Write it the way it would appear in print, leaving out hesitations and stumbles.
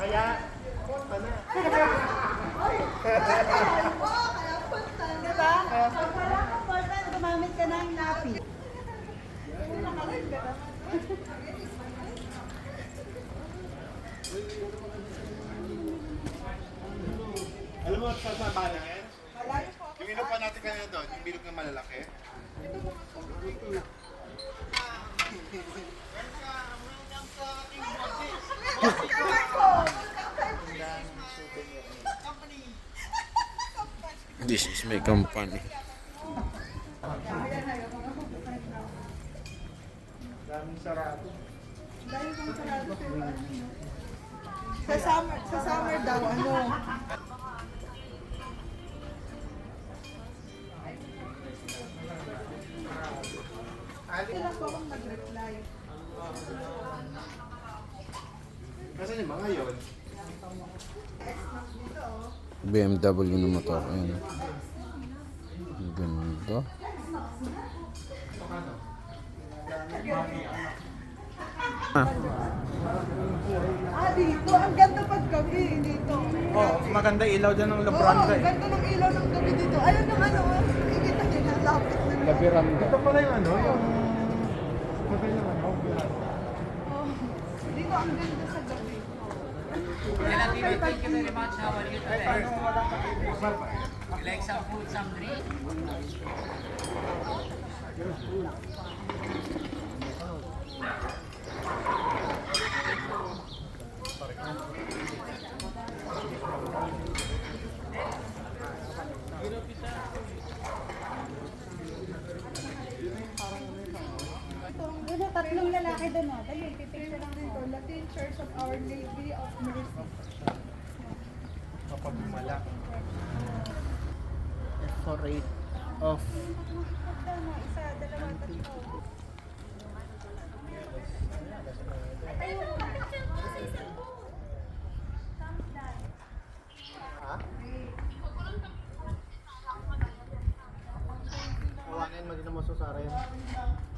Kaya, punta na. Kaya punta, di ba? Pag wala ka punta, gumamit ka ng napi. Alam mo, sa sabanan, yung ilog pa natin kanina doon, yung bilog na malalaki. This is my company. Daming sarado. Dahil kung sarado pero ano, no? Sa summer daw, ano? Sila po akong nag-reply. Kasi yung mga yun, BMW na motor. Ayan. Ang ganda. Dito. Ang ganda pag gabi dito. oh, maganda ilaw dyan ng Labranda Ang ganda ng ilaw ng gabi dito. Ayun yung ano, ikita din ang lapit na lang. Labiranda. Ito pala yung ano, yung hotel ng ano, Oh, dito ang ganda sa gabi. Thank you very much. How are you today? You like some food, some drink? Doon tatlong lalaki doon. Dali, pipicture lang dito. Latin Church of Our Lady of Mercy. kapag bumala. For rate of Isa, dalawa, tatlo. Kawanin, maganda mo sa rin.